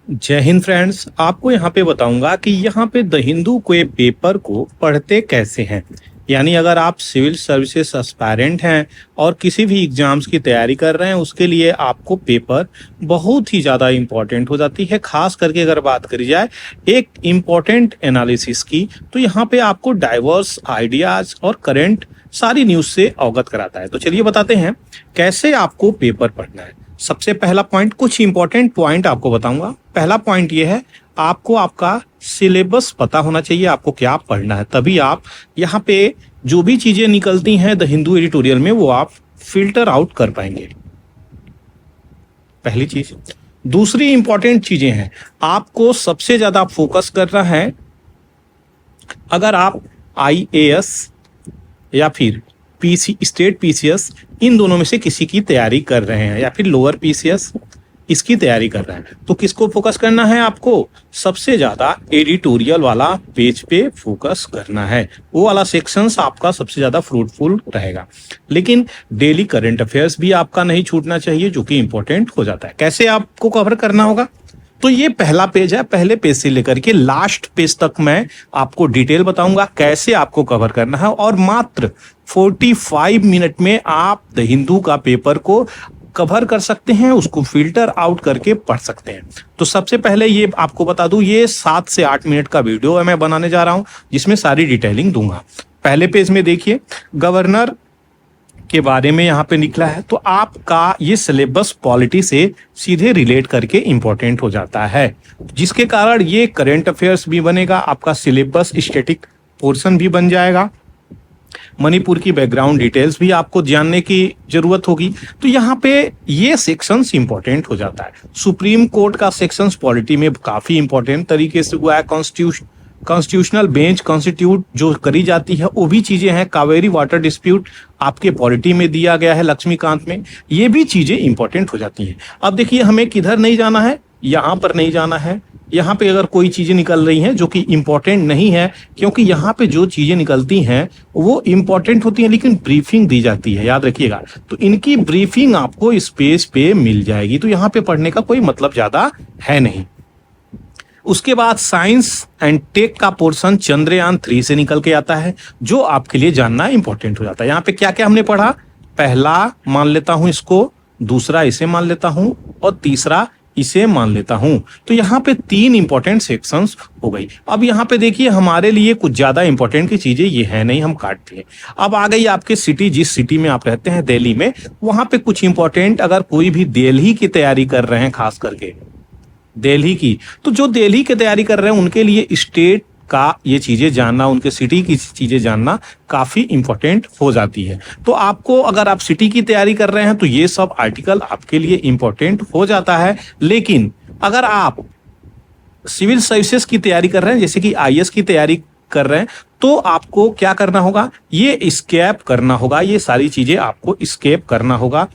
जय हिंद फ्रेंड्स। आपको यहाँ पे बताऊंगा कि यहाँ पे द हिंदू के पेपर को पढ़ते कैसे हैं। यानी अगर आप सिविल सर्विसेज एस्पायरेंट हैं और किसी भी एग्जाम्स की तैयारी कर रहे हैं, उसके लिए आपको पेपर बहुत ही ज़्यादा इम्पोर्टेंट हो जाती है। खास करके अगर बात करी जाए एक इम्पोर्टेंट एनालिसिस की, तो यहाँ पे आपको डाइवर्स आइडियाज और करंट सारी न्यूज़ से अवगत कराता है। तो चलिए बताते हैं कैसे आपको पेपर पढ़ना है। सबसे पहला पॉइंट, कुछ इंपॉर्टेंट पॉइंट आपको बताऊंगा। पहला पॉइंट ये है, आपको आपका सिलेबस पता होना चाहिए, आपको क्या पढ़ना है। तभी आप यहाँ पे जो भी चीजें निकलती हैं द हिंदू एडिटोरियल में, वो आप फिल्टर आउट कर पाएंगे। पहली चीज। दूसरी इंपॉर्टेंट चीजें हैं, आपको सबसे ज्यादा फोकस करना है। अगर आप IAS या फिर स्टेट PCS, इन दोनों में से किसी की तैयारी कर रहे हैं, या फिर लोअर PCS इसकी तैयारी कर रहे हैं, तो किसको फोकस करना है? आपको सबसे ज्यादा एडिटोरियल वाला पेज पे फोकस करना है। वो वाला सेक्शंस आपका सबसे ज्यादा फ्रूटफुल रहेगा। लेकिन डेली करंट अफेयर्स भी आपका नहीं छूटना चाहिए, जो कि इंपॉर्टेंट हो जाता है। कैसे आपको कवर करना होगा? तो ये पहला पेज है। पहले पेज से लेकर के लास्ट पेज तक मैं आपको डिटेल बताऊंगा कैसे आपको कवर करना है, और मात्र 45 मिनट में आप द हिंदू का पेपर को कवर कर सकते हैं, उसको फिल्टर आउट करके पढ़ सकते हैं। तो सबसे पहले ये आपको बता दूं, ये 7 से 8 मिनट का वीडियो है मैं बनाने जा रहा हूं, जिसमें सारी डिटेलिंग दूंगा। पहले पेज में देखिए, गवर्नर के बारे में यहाँ पे निकला है, तो आपका ये सिलेबस पॉलिटी से सीधे रिलेट करके इंपॉर्टेंट हो जाता है, जिसके कारण ये करंट अफेयर्स भी बनेगा, आपका सिलेबस स्टैटिक पोर्शन भी बन जाएगा। मणिपुर की बैकग्राउंड डिटेल्स भी आपको जानने की जरूरत होगी। तो यहाँ पे ये सेक्शंस इंपॉर्टेंट हो जाता है। सुप्रीम कोर्ट का सेक्शंस पॉलिटी में काफी इंपॉर्टेंट तरीके से हुआ है। कॉन्स्टिट्यूशनल बेंच कॉन्स्टिट्यूट जो करी जाती है, वो भी चीजें हैं। कावेरी वाटर डिस्प्यूट आपके पॉलिटी में दिया गया है, लक्ष्मीकांत में। ये भी चीजें इंपॉर्टेंट हो जाती हैं। अब देखिए, हमें किधर नहीं जाना है, यहाँ पर नहीं जाना है। यहाँ पे अगर कोई चीजें निकल रही हैं जो कि इंपॉर्टेंट नहीं है, क्योंकि यहाँ पे जो चीजें निकलती हैं वो इंपॉर्टेंट होती हैं, लेकिन ब्रीफिंग दी जाती है, याद रखिएगा। तो इनकी ब्रीफिंग आपको इस पेज पे मिल जाएगी, तो यहाँ पे पढ़ने का कोई मतलब ज्यादा है नहीं। उसके बाद साइंस एंड टेक का पोर्शन चंद्रयान 3 से निकल के आता है, जो आपके लिए जानना इंपॉर्टेंट हो जाता है। यहाँ पे क्या क्या हमने पढ़ा? पहला मान लेता हूं इसको, दूसरा इसे मान लेता हूं, और तीसरा इसे मान लेता हूं। तो यहाँ पे 3 इंपॉर्टेंट सेक्शंस हो गई। अब यहाँ पे देखिए, हमारे लिए कुछ ज्यादा इंपॉर्टेंट की चीजें ये है नहीं, हम काटते हैं। अब आ गई आपके सिटी, जिस सिटी में आप रहते हैं, दिल्ली में, वहां पे कुछ इंपॉर्टेंट, अगर कोई भी दिल्ली की तैयारी कर रहे हैं, खास करके दिल्ली की, तो जो दिल्ली की तैयारी कर रहे हैं उनके लिए स्टेट का ये चीजें जानना, उनके सिटी की चीजें जानना काफी इंपॉर्टेंट हो जाती है। तो आपको, अगर आप सिटी की तैयारी कर रहे हैं, तो ये सब आर्टिकल आपके लिए इंपॉर्टेंट हो जाता है। लेकिन अगर आप सिविल सर्विसेज की तैयारी कर रहे हैं, जैसे कि IAS की तैयारी कर रहे हैं, तो आपको क्या करना होगा? ये स्केप करना होगा। ये सारी चीजें आपको स्केप करना होगा।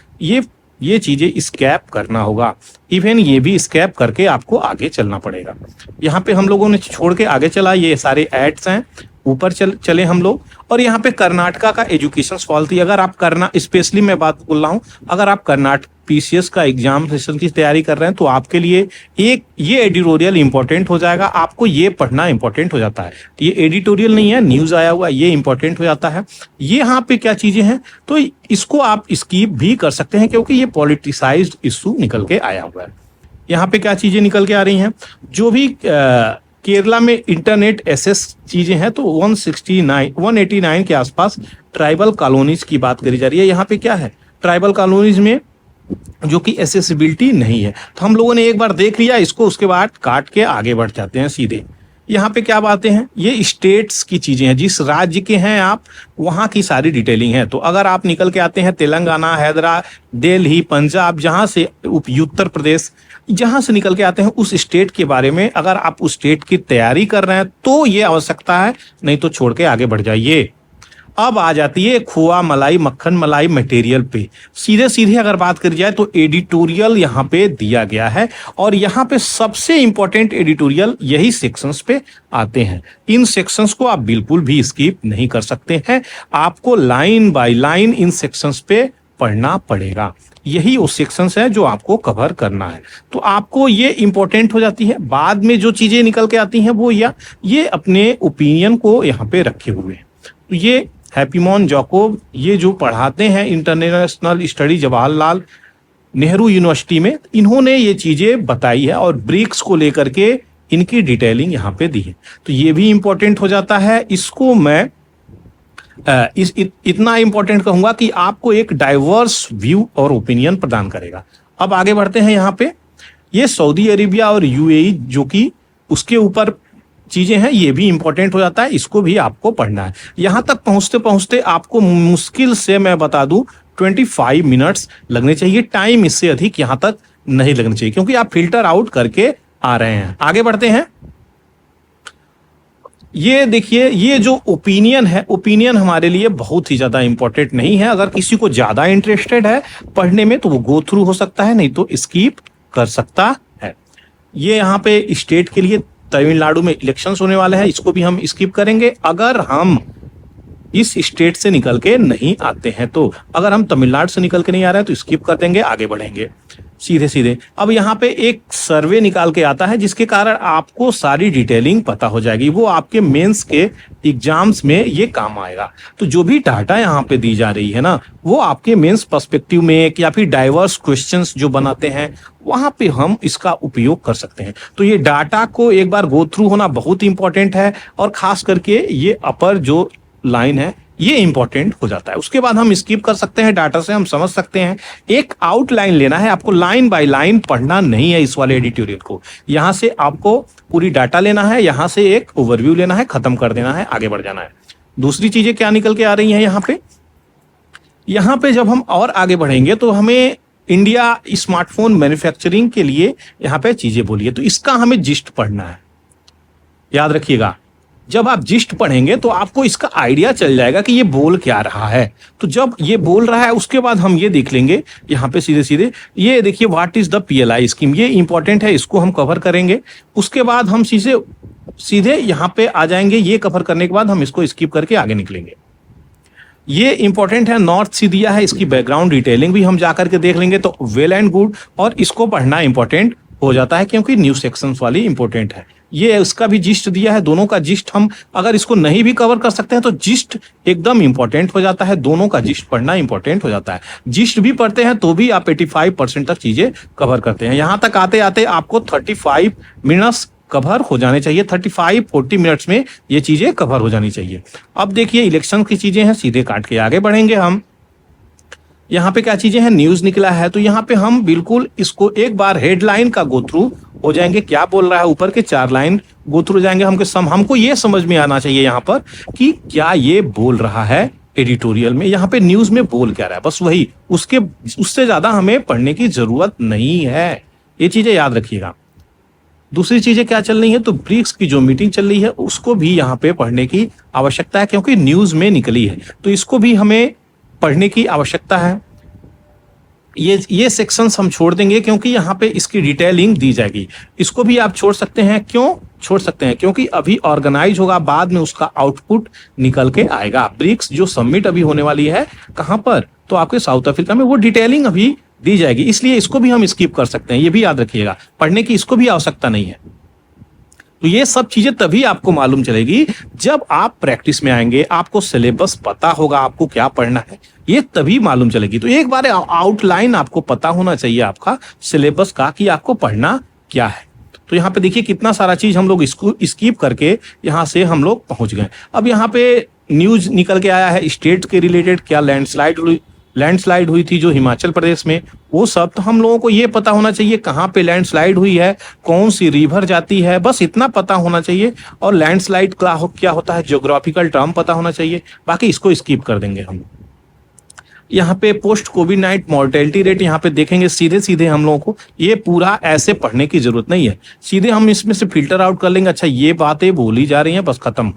ये चीजें स्कैप करना होगा। इवन ये भी स्कैप करके आपको आगे चलना पड़ेगा। यहाँ पे हम लोगों ने छोड़ के आगे चला, ये सारे एड्स हैं। ऊपर चले हम लोग, और यहाँ पे कर्नाटका का एजुकेशन पॉलिसी, अगर आप स्पेशली मैं बात बोल रहा हूँ, अगर आप कर्नाटक PCS का एग्जाम सेशन की तैयारी कर रहे हैं, तो आपके लिए ये एडिटोरियल इंपॉर्टेंट हो जाएगा। आपको ये पढ़ना इंपॉर्टेंट हो जाता है। ये एडिटोरियल नहीं है, न्यूज आया हुआ, ये इंपॉर्टेंट हो जाता है। ये यहाँ पे क्या चीजें हैं, तो इसको आप स्किप भी कर सकते हैं, क्योंकि ये पॉलिटिसाइज्ड इशू निकल के आया हुआ है। यहाँ पे क्या चीजें निकल के आ रही हैं, जो भी केरला में इंटरनेट एसेस चीजें हैं, तो 189 के आसपास ट्राइबल कॉलोनीज की बात करी जा रही है। यहाँ पे क्या है, ट्राइबल कॉलोनीज में जो कि एसेसिबिलिटी नहीं है। तो हम लोगों ने एक बार देख लिया इसको, उसके बाद काट के आगे बढ़ जाते हैं सीधे। यहाँ पे क्या बातें हैं, ये स्टेट्स की चीजें हैं, जिस राज्य के हैं आप, वहां की सारी डिटेलिंग है। तो अगर आप निकल के आते हैं तेलंगाना, हैदराबाद, दिल्ली, पंजाब, जहां से उत्तर प्रदेश, जहां से निकल के आते हैं, उस स्टेट के बारे में अगर आप उस स्टेट की तैयारी कर रहे हैं, तो ये आवश्यकता है, नहीं तो छोड़ के आगे बढ़ जाइए। अब आ जाती है खोआ मलाई, मक्खन मलाई मटेरियल पे। सीधे सीधे अगर बात करी जाए, तो एडिटोरियल यहाँ पे दिया गया है, और यहाँ पे सबसे इंपॉर्टेंट एडिटोरियल यही सेक्शंस पे आते हैं। इन सेक्शंस को आप बिल्कुल भी स्किप नहीं कर सकते हैं। आपको line by line in sections पे पढ़ना पड़ेगा। यही वो सेक्शंस है जो आपको कवर करना है। तो आपको ये इंपॉर्टेंट हो जाती है। बाद में जो चीजें निकल के आती हैं वो ये अपने ओपिनियन को यहाँ पे रखे हुए हैं। तो ये हैप्पीमॉन जैकब ये जो पढ़ाते हैं international study Jawaharlal Nehru university में, इन्होंने ये चीजें बताई है और ब्रिक्स को लेकर के इनकी डिटेलिंग यहाँ पे दी है। तो ये भी इंपॉर्टेंट हो जाता है। इसको मैं इतना इंपॉर्टेंट कहूंगा कि आपको एक डाइवर्स व्यू और ओपिनियन प्रदान करेगा। अब आगे बढ़ते हैं। यहाँ पे ये सऊदी अरेबिया और यूएई जो कि उसके ऊपर चीजें हैं, ये भी इंपॉर्टेंट हो जाता है। इसको भी आपको पढ़ना है। यहां तक पहुंचते पहुंचते आपको मुश्किल से मैं बता दूं 25 मिनट्स लगने चाहिए। टाइम इससे अधिक यहां तक नहीं लगना चाहिए, क्योंकि आप फिल्टर आउट करके आ रहे हैं। आगे बढ़ते हैं। ये देखिए, ये जो ओपिनियन है, ओपिनियन हमारे लिए बहुत ही ज्यादा इंपॉर्टेंट नहीं है। अगर किसी को ज्यादा इंटरेस्टेड है पढ़ने में तो वो गो थ्रू हो सकता है, नहीं तो स्किप कर सकता है। ये यहाँ पे स्टेट के लिए तमिलनाडु में इलेक्शंस होने वाले हैं, इसको भी हम स्किप करेंगे अगर हम इस स्टेट से निकल के नहीं आते हैं। तो अगर हम तमिलनाडु से निकल के नहीं आ रहे हैं तो स्किप कर देंगे, आगे बढ़ेंगे सीधे सीधे। अब यहाँ पे एक सर्वे निकाल के आता है जिसके कारण आपको सारी डिटेलिंग पता हो जाएगी। वो आपके मेंस के एग्जाम्स में ये काम आएगा। तो जो भी डाटा यहाँ पे दी जा रही है ना, वो आपके मेंस पर्सपेक्टिव में या फिर डाइवर्स क्वेश्चंस जो बनाते हैं वहां पे हम इसका उपयोग कर सकते हैं। तो ये डाटा को एक बार गो थ्रू होना बहुत इंपॉर्टेंट है, और खास करके ये अपर जो लाइन है ये इंपॉर्टेंट हो जाता है। उसके बाद हम स्किप कर सकते हैं, डाटा से हम समझ सकते हैं। एक आउटलाइन लेना है आपको, लाइन बाय लाइन पढ़ना नहीं है इस वाले एडिटोरियल को। यहां से आपको पूरी डाटा लेना है, यहां से एक ओवरव्यू लेना है, खत्म कर देना है, आगे बढ़ जाना है। दूसरी चीजें क्या निकल के आ रही हैं यहाँ पे जब हम और आगे बढ़ेंगे तो हमें इंडिया स्मार्टफोन मैन्युफैक्चरिंग के लिए यहाँ पे चीजें बोलिए, तो इसका हमें जिस्ट पढ़ना है। याद रखिएगा, जब आप जिस्ट पढ़ेंगे तो आपको इसका आइडिया चल जाएगा कि ये बोल क्या रहा है। तो जब ये बोल रहा है उसके बाद हम ये देख लेंगे यहाँ पे सीधे सीधे। ये देखिए, what is the PLI scheme, ये इंपॉर्टेंट है, इसको हम कवर करेंगे। उसके बाद हम सीधे यहाँ पे आ जाएंगे। ये कवर करने के बाद हम इसको स्किप करके आगे निकलेंगे। ये इंपॉर्टेंट है, नॉर्थ सी दिया है, इसकी बैकग्राउंड डिटेलिंग भी हम जाकर के देख लेंगे। तो वेल एंड गुड, और इसको पढ़ना इंपॉर्टेंट हो जाता है क्योंकि न्यू सेक्शंस वाली इंपॉर्टेंट है। ये उसका भी जिस्ट दिया है, दोनों का जिस्ट हम अगर इसको नहीं भी कवर कर सकते हैं तो जिस्ट एकदम इंपॉर्टेंट हो जाता है। दोनों का जिस्ट पढ़ना इंपॉर्टेंट हो जाता है। जिस्ट भी पढ़ते हैं तो भी आप 85% तक चीजें कवर करते हैं। यहां तक आते आते आपको 35 मिनट्स कवर हो जाने चाहिए। 35-40 मिनट्स में ये चीजें कवर हो जानी चाहिए। अब देखिए, इलेक्शन की चीजें हैं, सीधे काट के आगे बढ़ेंगे हम। यहाँ पे क्या चीजें हैं, न्यूज निकला है, तो यहाँ पे हम बिल्कुल इसको एक बार हेडलाइन का गो थ्रू हो जाएंगे। क्या बोल रहा है, ऊपर के 4 लाइन गो थ्रू जाएंगे। हमको ये समझ में आना चाहिए यहाँ पर कि क्या ये बोल रहा है एडिटोरियल में, यहाँ पे न्यूज में बोल क्या रहा है, बस वही। उससे ज्यादा हमें पढ़ने की जरूरत नहीं है, ये चीजें याद रखिएगा। दूसरी चीजें क्या चल रही है, तो ब्रिक्स की जो मीटिंग चल रही है उसको भी यहाँ पे पढ़ने की आवश्यकता है, क्योंकि न्यूज में निकली है, तो इसको भी हमें पढ़ने की आवश्यकता है। ये सेक्शंस हम छोड़ देंगे क्योंकि यहाँ पे इसकी डिटेलिंग दी जाएगी। इसको भी आप छोड़ सकते हैं। क्यों छोड़ सकते हैं? क्योंकि अभी ऑर्गेनाइज होगा, बाद में उसका आउटपुट निकल के आएगा। ब्रिक्स जो समिट अभी होने वाली है, कहां पर, तो आपके साउथ अफ्रीका में, वो डिटेलिंग अभी दी जाएगी, इसलिए इसको भी हम स्किप कर सकते हैं। ये भी याद रखिएगा, पढ़ने की इसको भी आवश्यकता नहीं है। तो ये सब चीजें तभी आपको मालूम चलेगी जब आप प्रैक्टिस में आएंगे, आपको सिलेबस पता होगा, आपको क्या पढ़ना है, ये तभी मालूम चलेगी। तो एक बार आउटलाइन आपको पता होना चाहिए आपका सिलेबस का, कि आपको पढ़ना क्या है। तो यहाँ पे देखिए कितना सारा चीज हम लोग इसको स्किप करके यहाँ से हम लोग पहुंच गए। अब यहाँ पे न्यूज निकल के आया है स्टेट के रिलेटेड, क्या लैंडस्लाइड हुई थी जो हिमाचल प्रदेश में, वो सब। तो हम लोगों को ये पता होना चाहिए कहाँ पे लैंडस्लाइड हुई है, कौन सी रिवर जाती है, बस इतना पता होना चाहिए। और लैंडस्लाइड क्या होता है, ज्योग्राफिकल टर्म पता होना चाहिए। बाकी इसको स्किप कर देंगे हम। यहाँ पे पोस्ट कोविड-19 मॉर्टेलिटी रेट यहाँ पे देखेंगे, सीधे सीधे हम लोगों को ये पूरा ऐसे पढ़ने की जरूरत नहीं है। सीधे हम इसमें से फिल्टर आउट कर लेंगे, अच्छा ये बातें बोली जा रही हैं, बस खत्म।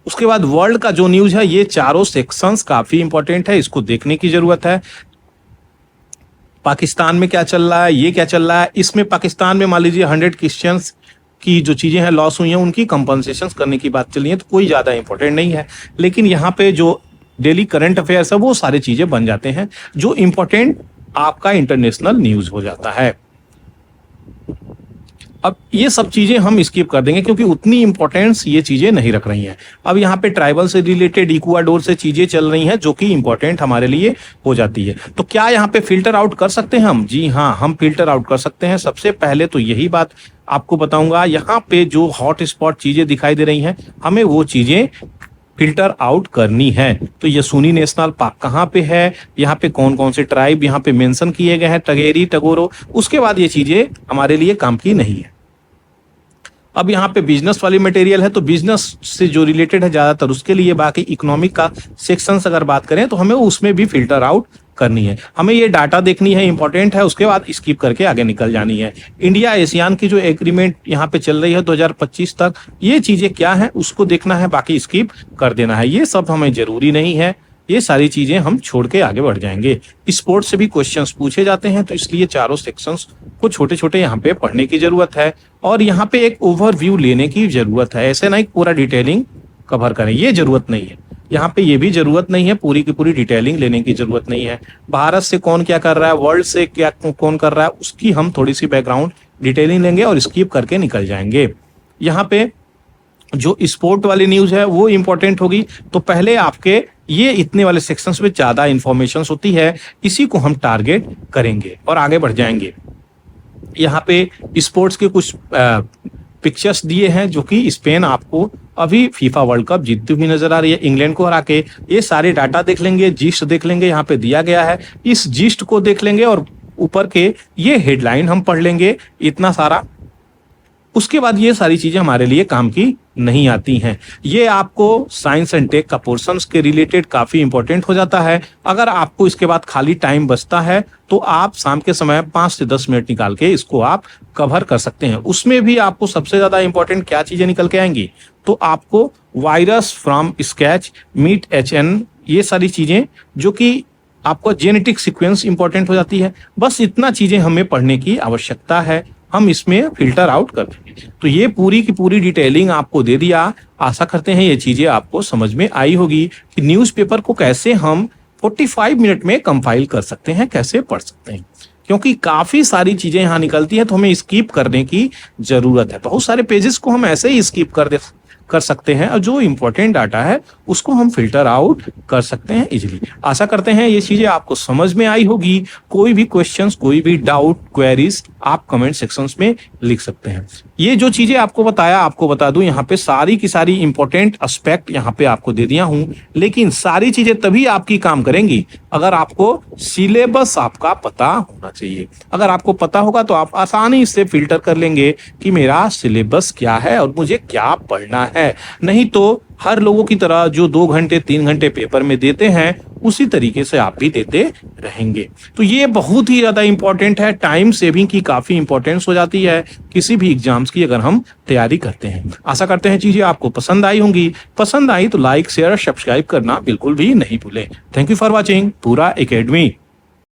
उसके बाद वर्ल्ड का जो न्यूज है, ये चारों सेक्शंस काफी इंपॉर्टेंट है, इसको देखने की जरूरत है। पाकिस्तान में क्या चल रहा है, ये क्या चल रहा है, इसमें पाकिस्तान में मान लीजिए 100 क्रिश्चियंस की जो चीजें हैं लॉस हुई हैं, उनकी कंपनसेशन करने की बात चल रही है, तो कोई ज्यादा इंपॉर्टेंट नहीं है। लेकिन यहाँ पे जो डेली करंट अफेयर्स है, वो सारी चीजें बन जाते हैं जो इंपॉर्टेंट आपका इंटरनेशनल न्यूज हो जाता है। अब ये सब चीजें हम स्किप कर देंगे क्योंकि उतनी इंपॉर्टेंस ये चीजें नहीं रख रही हैं। अब यहाँ पे ट्राइबल से रिलेटेड इक्वाडोर से चीजें चल रही हैं जो कि इंपॉर्टेंट हमारे लिए हो जाती है। तो क्या यहाँ पे फिल्टर आउट कर सकते हैं हम? जी हाँ, हम फिल्टर आउट कर सकते हैं। सबसे पहले तो यही बात आपको बताऊंगा, यहाँ पे जो हॉट स्पॉट चीजें दिखाई दे रही हैं हमें वो चीजें फिल्टर आउट करनी है। तो यसुनी नेशनल पार्क कहाँ पे है, यहाँ पे कौन कौन से ट्राइब यहाँ पे मेंशन किए गए हैं, टगेरी, टगोरो, उसके बाद ये चीजें हमारे लिए काम की नहीं है। अब यहाँ पे बिजनेस वाली मटेरियल है तो बिजनेस से जो रिलेटेड है ज्यादातर उसके लिए, बाकी इकोनॉमिक का सेक्शंस अगर बात करें तो हमें उसमें भी फिल्टर आउट करनी है। हमें ये डाटा देखनी है, इंपॉर्टेंट है, उसके बाद स्किप करके आगे निकल जानी है। इंडिया एशियान की जो एग्रीमेंट यहाँ पे चल रही है 2025 तक, ये चीजें क्या है उसको देखना है, बाकी स्किप कर देना है। ये सब हमें जरूरी नहीं है, ये सारी चीजें हम छोड़ के आगे बढ़ जाएंगे। स्पोर्ट्स से भी क्वेश्चंस पूछे जाते हैं तो इसलिए चारों सेक्शंस को छोटे छोटे यहाँ पे पढ़ने की जरूरत है और यहाँ पे एक ओवरव्यू लेने की जरूरत है। ऐसे नहीं पूरा डिटेलिंग कवर करें, ये जरूरत नहीं है। यहाँ पे ये भी जरूरत नहीं है, पूरी की पूरी डिटेलिंग लेने की जरूरत नहीं है। भारत से कौन क्या कर रहा है, वर्ल्ड से क्या कौन कर रहा है, उसकी हम थोड़ी सी बैकग्राउंड डिटेलिंग लेंगे और स्किप करके निकल जाएंगे। यहाँ पे जो स्पोर्ट वाली न्यूज है वो इंपॉर्टेंट होगी, तो पहले आपके ये इतने वाले सेक्शंस में ज्यादा इंफॉर्मेशन होती है, इसी को हम टारगेट करेंगे और आगे बढ़ जाएंगे। यहाँ पे स्पोर्ट्स के कुछ पिक्चर्स दिए हैं जो कि स्पेन आपको अभी फीफा वर्ल्ड कप जीतती हुई नजर आ रही है इंग्लैंड को हरा के। ये सारे डाटा देख लेंगे, जिस्ट देख लेंगे, यहाँ पे दिया गया है, इस जिस्ट को देख लेंगे और ऊपर के ये हेडलाइन हम पढ़ लेंगे, इतना सारा। उसके बाद ये सारी चीजें हमारे लिए काम की नहीं आती हैं। ये आपको साइंस एंड टेक का पोर्शंस के रिलेटेड काफी इंपॉर्टेंट हो जाता है। अगर आपको इसके बाद खाली टाइम बचता है तो आप शाम के समय 5 से 10 मिनट निकाल के इसको आप कवर कर सकते हैं। उसमें भी आपको सबसे ज्यादा इंपॉर्टेंट क्या चीजें निकल के आएंगी, तो आपको virus from sketch, meet HN, ये सारी चीजें जो कि आपको जेनेटिक सीक्वेंस इंपॉर्टेंट हो जाती है। बस इतना चीजें हमें पढ़ने की आवश्यकता है, हम इसमें फिल्टर आउट कर देंगे। तो ये पूरी की पूरी डिटेलिंग आपको दे दिया। आशा करते हैं ये चीजें आपको समझ में आई होगी कि न्यूज़पेपर को कैसे हम 45 मिनट में कंपाइल कर सकते हैं, कैसे पढ़ सकते हैं, क्योंकि काफी सारी चीजें यहाँ निकलती हैं तो हमें स्किप करने की जरूरत है। बहुत सारे पेजेस को हम ऐसे ही स्किप कर सकते हैं और जो इंपॉर्टेंट डाटा है उसको हम फिल्टर आउट कर सकते हैं इजीली। आशा करते हैं ये चीजें आपको समझ में आई होगी। कोई भी क्वेश्चंस, कोई भी डाउट, क्वेरीज आप कमेंट सेक्शंस में लिख सकते हैं। ये जो चीजें आपको बताया, आपको बता दूं यहाँ पे सारी की सारी इंपॉर्टेंट एस्पेक्ट यहाँ पे आपको दे दिया हूं, लेकिन सारी चीजें तभी आपकी काम करेंगी अगर आपको सिलेबस आपका पता होना चाहिए। अगर आपको पता होगा तो आप आसानी से फिल्टर कर लेंगे कि मेरा सिलेबस क्या है और मुझे क्या पढ़ना है। नहीं तो हर लोगों की तरह जो 2 घंटे 3 घंटे पेपर में देते हैं उसी तरीके से आप भी देते रहेंगे। तो ये बहुत ही ज्यादा इंपॉर्टेंट है, टाइम सेविंग की काफी इंपॉर्टेंस हो जाती है किसी भी एग्जाम्स की अगर हम तैयारी करते हैं। आशा करते हैं चीजें आपको पसंद आई होंगी। पसंद आई तो लाइक, शेयर, सब्सक्राइब करना बिल्कुल भी नहीं भूलें। थैंक यू फॉर वॉचिंग पूरा एकेडमी।